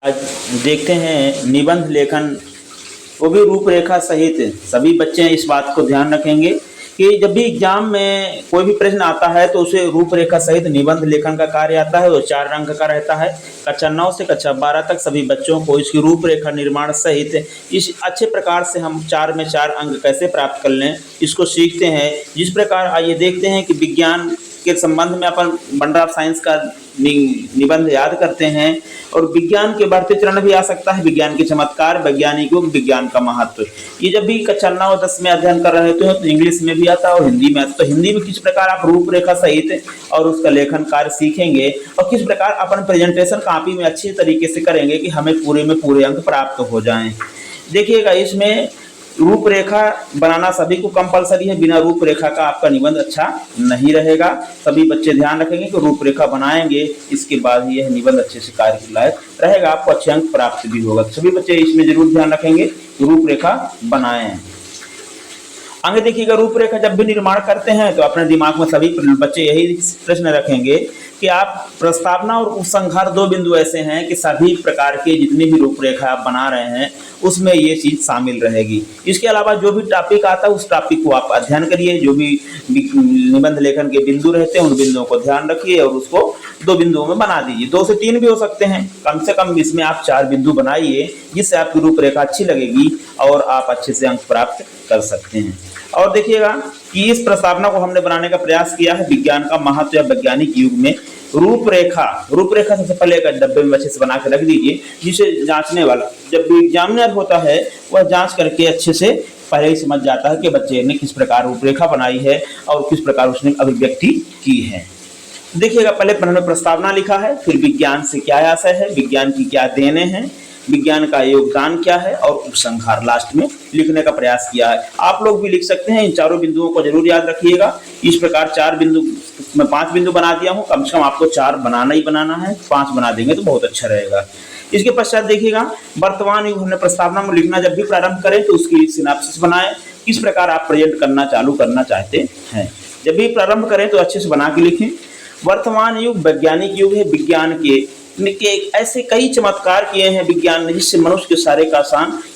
आज देखते हैं निबंध लेखन, वो भी रूपरेखा सहित। सभी बच्चे इस बात को ध्यान रखेंगे कि जब भी एग्जाम में कोई भी प्रश्न आता है तो उसे रूपरेखा सहित निबंध लेखन का कार्य आता है। वो 4 अंक का रहता है। कक्षा 9 से कक्षा 12 तक सभी बच्चों को इसकी रूपरेखा निर्माण सहित इस अच्छे प्रकार से हम 4 में 4 अंक कैसे प्राप्त कर लें, इसको सीखते हैं। जिस प्रकार आइए देखते हैं कि विज्ञान के संबंध में अपन वंडर ऑफ साइंस का निबंध याद करते हैं, और विज्ञान के बढ़ते चरण भी आ सकता है। विज्ञान के चमत्कार, वैज्ञानिक युग, विज्ञान का महत्व, ये जब भी कक्षा 9 और 10 में अध्ययन कर रहे होते हैं तो इंग्लिश में भी आता है और हिंदी में आता है। तो हिंदी में किस प्रकार आप रूपरेखा सहित और उसका लेखन कार्य सीखेंगे और किस प्रकार अपन प्रेजेंटेशन कॉपी में अच्छे तरीके से करेंगे कि हमें पूरे में पूरे अंक प्राप्त हो जाएं। देखिएगा, इसमें रूपरेखा बनाना सभी को कंपलसरी है। बिना रूपरेखा का आपका निबंध अच्छा नहीं रहेगा। सभी बच्चे ध्यान रखेंगे कि रूपरेखा बनाएंगे, इसके बाद ही यह निबंध अच्छे से कार्य के लायक रहेगा, आपको अच्छे अंक प्राप्त भी होगा। सभी बच्चे इसमें जरूर ध्यान रखेंगे, रूपरेखा बनाएं। आगे देखिएगा, रूपरेखा जब भी निर्माण करते हैं तो अपने दिमाग में सभी बच्चे यही प्रश्न रखेंगे कि आप प्रस्तावना और उपसंहार 2 बिंदु ऐसे हैं कि सभी प्रकार के जितनी भी रूपरेखा आप बना रहे हैं उसमें ये चीज शामिल रहेगी। इसके अलावा जो भी टॉपिक आता है उस टॉपिक को आप अध्ययन करिए। जो भी निबंध लेखन के बिंदु रहते हैं उन बिंदुओं को ध्यान रखिए और उसको 2 बिंदुओं में बना दीजिए। 2 से 3 भी हो सकते हैं, कम से कम इसमें आप 4 बिंदु बनाइए, जिससे आपकी रूपरेखा अच्छी लगेगी और आप अच्छे से अंक प्राप्त कर सकते हैं। और देखिएगा कि इस प्रस्तावना को हमने बनाने का प्रयास किया है विज्ञान का महत्व या वैज्ञानिक युग में। रूपरेखा सबसे पहले एक डब्बे में अच्छे से बना के रख दीजिए, जिसे जांचने वाला जब भी एग्जामिनर होता है वह जांच करके अच्छे से पहले ही समझ जाता है कि बच्चे ने किस प्रकार रूपरेखा बनाई है और किस प्रकार उसने अभिव्यक्ति की है। देखिएगा, पहले हमने प्रस्तावना लिखा है, फिर विज्ञान से क्या आशय है, विज्ञान की क्या देने हैं, विज्ञान का योगदान क्या है और उपसंहार लास्ट में लिखने का प्रयास किया है। आप लोग भी लिख सकते हैं। इन चारों बिंदुओं को जरूर याद रखिएगा। इस प्रकार 4 बिंदु, मैं 5 बिंदु बना दिया हूं, कम से कम आपको 4 बनाना ही बनाना है। 5 बना देंगे तो बहुत अच्छा रहेगा। इसके पश्चात देखिएगा, वर्तमान युग हमने प्रस्तावना में लिखना जब भी प्रारंभ करें तो उसकी सिनॉप्सिस बनाएं, किस प्रकार आप प्रेजेंट करना चालू करना चाहते हैं। जब भी प्रारंभ करें तो अच्छे से बना के लिखें। वर्तमान युग वैज्ञानिक युग है। विज्ञान के ऐसे कई चमत्कार किए हैं विज्ञान ने, जिससे मनुष्य के सारे का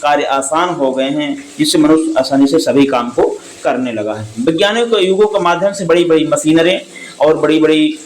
कार्य आसान हो गए हैं, जिससे मनुष्य आसानी से सभी काम को करने लगा है। वैज्ञानिक युगों के माध्यम से बड़ी बड़ी मशीनरें और बड़ी बड़ी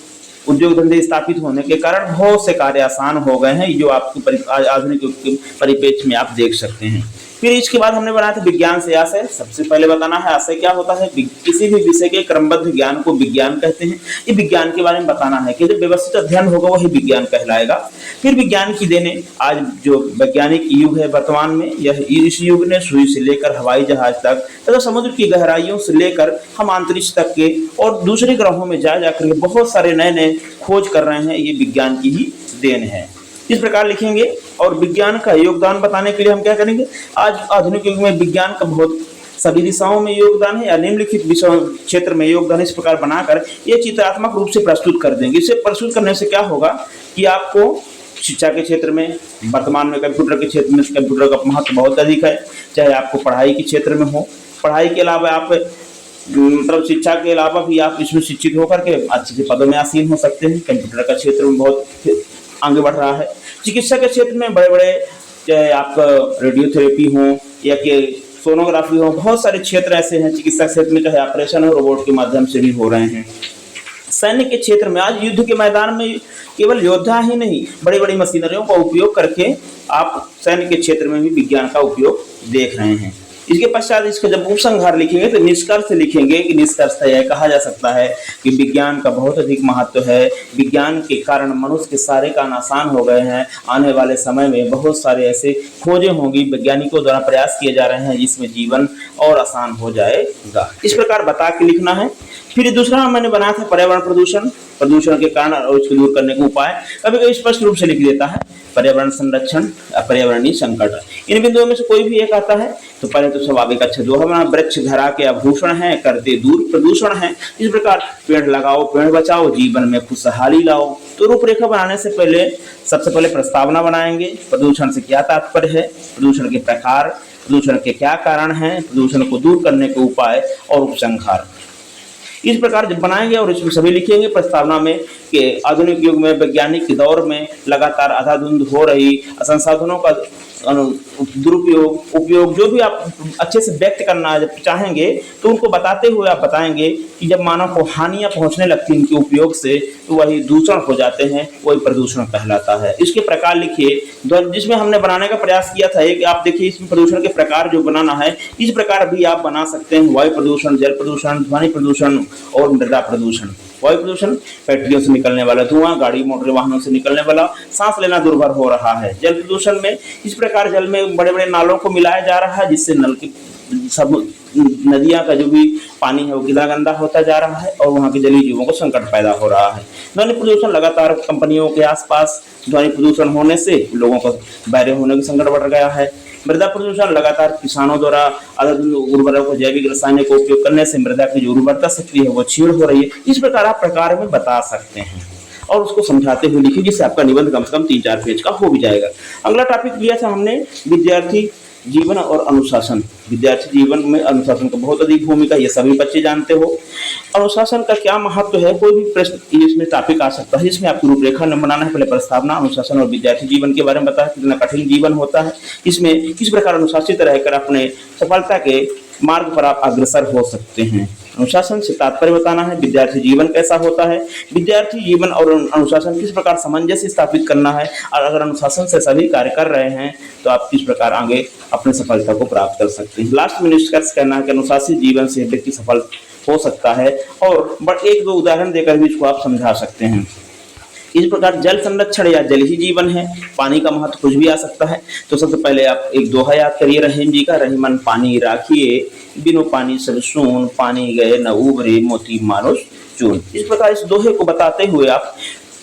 उद्योग धंधे स्थापित होने के कारण बहुत से कार्य आसान हो गए हैं, जो आपको आधुनिक युग के परिप्रेक्ष्य में आप देख सकते हैं। फिर इसके बाद हमने बनाया था विज्ञान से आशय। सबसे पहले बताना है आशय क्या होता है। किसी भी विषय के क्रमबद्ध ज्ञान को विज्ञान कहते हैं। ये विज्ञान के बारे में बताना है कि जब व्यवस्थित अध्ययन होगा वही विज्ञान कहलाएगा। फिर विज्ञान की देने, आज जो वैज्ञानिक युग है वर्तमान में, यह इस युग ने सुई से लेकर हवाई जहाज तक तथा समुद्र की गहराइयों से लेकर हम अंतरिक्ष तक के और दूसरे ग्रहों में जा जाकर के बहुत सारे नए नए खोज कर रहे हैं। ये विज्ञान की ही देन है। इस प्रकार लिखेंगे। और विज्ञान का योगदान बताने के लिए हम क्या करेंगे, आज आधुनिक युग में विज्ञान का बहुत सभी दिशाओं में योगदान है या निम्नलिखित विषय क्षेत्र में योगदान, इस प्रकार बनाकर ये चित्रात्मक रूप से प्रस्तुत कर देंगे। इसे प्रस्तुत करने से क्या होगा कि आपको शिक्षा के क्षेत्र में, वर्तमान में कंप्यूटर के क्षेत्र में कंप्यूटर का महत्व बहुत अधिक है। चाहे आपको पढ़ाई के क्षेत्र में हो, पढ़ाई के अलावा आप मतलब शिक्षा के अलावा भी आप इसमें शिक्षित होकर के अच्छे से पदों में आसीन हो सकते हैं। कंप्यूटर का क्षेत्र में बहुत आगे बढ़ रहा है। चिकित्सा के क्षेत्र में बड़े बड़े, चाहे आपका रेडियोथेरेपी हो या कि सोनोग्राफी हो, बहुत सारे क्षेत्र ऐसे हैं चिकित्सा क्षेत्र में, चाहे ऑपरेशन हो रोबोट के माध्यम से भी हो रहे हैं। सैन्य के क्षेत्र में आज युद्ध के मैदान में केवल योद्धा ही नहीं, बड़ी बड़ी मशीनरियों का उपयोग करके आप सैन्य के क्षेत्र में भी विज्ञान का उपयोग देख रहे हैं। इसके पश्चात इसका जब उपसंहार लिखेंगे तो निष्कर्ष लिखेंगे कि निष्कर्ष यह कहा जा सकता है कि विज्ञान का बहुत अधिक महत्व है। विज्ञान के कारण मनुष्य के सारे काम आसान हो गए हैं। आने वाले समय में बहुत सारे ऐसे खोजें होंगी, वैज्ञानिकों द्वारा प्रयास किए जा रहे हैं, जिसमें जीवन और आसान हो जाएगा। इस प्रकार बता के लिखना है। फिर दूसरा मैंने बनाया था पर्यावरण प्रदूषण के कारण और उसको दूर करने के उपाय। कभी कभी स्पष्ट रूप से लिख देता है पर्यावरण संरक्षण या पर्यावरणीय संकट। इन बिंदुओं में से कोई भी एक आता है तो पहले तो स्वाभाविक अच्छा दो हमारा वृक्ष धरा के आभूषण है, करते दूर प्रदूषण है। इस प्रकार पेड़ लगाओ, पेड़ बचाओ, जीवन में खुशहाली लाओ। तो रूपरेखा बनाने से पहले सबसे पहले प्रस्तावना बनाएंगे। प्रदूषण से क्या तात्पर्य है, प्रदूषण के प्रकार, प्रदूषण के क्या कारण हैं, प्रदूषण को दूर करने के उपाय और उपसंहार। इस प्रकार जब बनाएंगे और इसमें सभी लिखेंगे प्रस्तावना में कि आधुनिक युग में वैज्ञानिक दौर में लगातार अंधाधुंध हो रही संसाधनों का दुरुपयोग उपयोग जो भी आप अच्छे से व्यक्त करना जब चाहेंगे तो उनको बताते हुए आप बताएंगे कि जब मानव को हानियां पहुंचने लगती हैं इनके उपयोग से तो वही दूषण हो जाते हैं, वही प्रदूषण कहलाता है। इसके प्रकार लिखिए जिसमें हमने बनाने का प्रयास किया था कि आप देखिए इसमें प्रदूषण के प्रकार जो बनाना है इस प्रकार भी आप बना सकते हैं। वायु प्रदूषण, जल प्रदूषण, ध्वनि प्रदूषण और मृदा प्रदूषण। वायु प्रदूषण फैक्ट्रियों से निकलने वाला धुआं, गाड़ी मोटर वाहनों से निकलने वाला, सांस लेना दुर्भर हो रहा है। जल प्रदूषण में इस प्रकार जल में बड़े बड़े नालों को मिलाया जा रहा है जिससे नल की सब नदियां का जो भी पानी है वो कितना गंदा होता जा रहा है और वहां के जलीय जीवों को संकट पैदा हो रहा है। ध्वनि प्रदूषण लगातार कंपनियों के आसपास ध्वनि प्रदूषण होने से लोगों को बहरे होने का संकट बढ़ गया है। मृदा प्रदूषण लगातार किसानों द्वारा उर्वरकों जैविक रसायनों का उपयोग करने से मृदा की जो उर्वरता शक्ति है वो क्षीण हो रही है। इस प्रकार आप प्रकार में बता सकते हैं और उसको समझाते हुए लिखिए जिससे आपका निबंध कम से कम 3-4 पेज का हो भी जाएगा। अगला टॉपिक लिया था हमने विद्यार्थी जीवन और अनुशासन। विद्यार्थी जीवन में अनुशासन का बहुत अधिक भूमिका, ये सभी बच्चे जानते हो। अनुशासन का क्या महत्व है, कोई भी प्रश्न इसमें टॉपिक आ सकता है। इसमें आपको रूपरेखा न बनाना है, पहले प्रस्तावना, अनुशासन और विद्यार्थी जीवन के बारे में बताया कितना कठिन जीवन होता है, इसमें किस प्रकार अनुशासित रहकर अपने सफलता के मार्ग पर आप अग्रसर हो सकते हैं। अनुशासन से तात्पर्य बताना है, विद्यार्थी जीवन कैसा होता है, विद्यार्थी जीवन और अनुशासन किस प्रकार सामंजस्य स्थापित करना है और अगर अनुशासन से सभी कार्य कर रहे हैं तो आप किस प्रकार आगे अपने सफलता को प्राप्त कर सकते हैं। लास्ट में निष्कर्ष कहना है कि अनुशासित जीवन से व्यक्ति सफल हो सकता है और एक दो उदाहरण देकर भी इसको आप समझा सकते हैं। इस प्रकार जल संरक्षण या जल ही जीवन है। पानी का महत्व कुछ भी आ सकता है। तो सबसे पहले आप एक दोहा याद करिए रहीम जी का, रहीमन पानी राखिए बिनु पानी सब सून, पानी गए न उबरे मोती मानुष चून। इस प्रकार इस दोहे को बताते हुए आप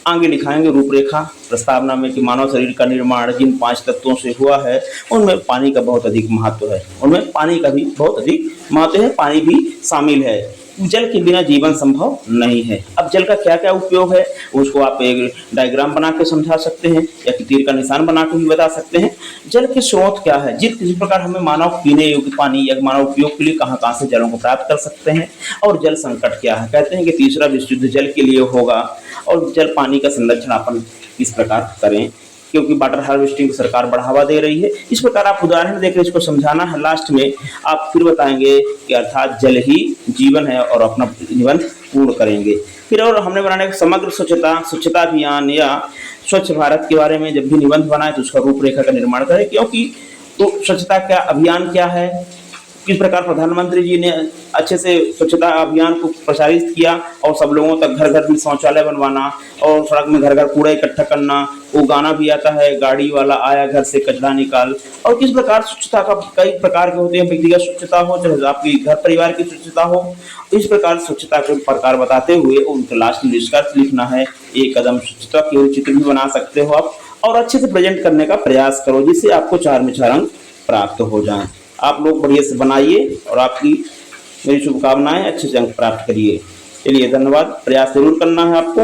आगे लिखाएंगे रूपरेखा प्रस्तावना में कि मानव शरीर का निर्माण जिन 5 तत्वों से हुआ है उनमें पानी का बहुत अधिक महत्व है, उनमें पानी का भी बहुत अधिक महत्व है, पानी भी शामिल है। जल के बिना जीवन संभव नहीं है। अब जल का क्या क्या उपयोग है उसको आप एक डायग्राम बना के समझा सकते हैं या तीर का निशान बना के भी बता सकते हैं। जल के स्रोत क्या है, जिस प्रकार हमें मानव पीने योग्य पानी या मानव उपयोग के लिए कहाँ कहाँ से जलों को प्राप्त कर सकते हैं और जल संकट क्या है। कहते हैं कि तीसरा विश्व युद्ध जल के लिए होगा और जल पानी का संरक्षण अपन किस प्रकार करें क्योंकि वाटर हार्वेस्टिंग को सरकार बढ़ावा दे रही है। इस प्रकार आप उदाहरण देकर इसको समझाना है। लास्ट में आप फिर बताएंगे कि अर्थात जल ही जीवन है और अपना निबंध पूर्ण करेंगे। फिर और हमने बनाने का समग्र स्वच्छता अभियान या स्वच्छ भारत के बारे में जब भी निबंध बनाए तो उसका रूपरेखा का निर्माण करें क्योंकि तो स्वच्छता का अभियान क्या है, किस प्रकार प्रधानमंत्री जी ने अच्छे से स्वच्छता अभियान को प्रसारित किया और सब लोगों तक घर घर में शौचालय बनवाना और सड़क में घर घर कूड़ा इकट्ठा करना। वो गाना भी आता है, गाड़ी वाला आया घर से कचरा निकाल। और किस प्रकार स्वच्छता का कई प्रकार के होते हैं, व्यक्तिगत स्वच्छता हो चाहे आपकी घर परिवार की स्वच्छता हो। इस प्रकार स्वच्छता के प्रकार बताते हुए उनके लास्ट में निष्कर्ष लिखना है। एक कदम स्वच्छता की ओर चित्र भी बना सकते हो आप और अच्छे से प्रेजेंट करने का प्रयास करो जिससे आपको 4 में 4 अंक प्राप्त हो जाए। आप लोग बढ़िया से बनाइए और आपकी मेरी शुभकामनाएं, अच्छे से अंक प्राप्त करिए। चलिए धन्यवाद, प्रयास जरूर करना है आपको।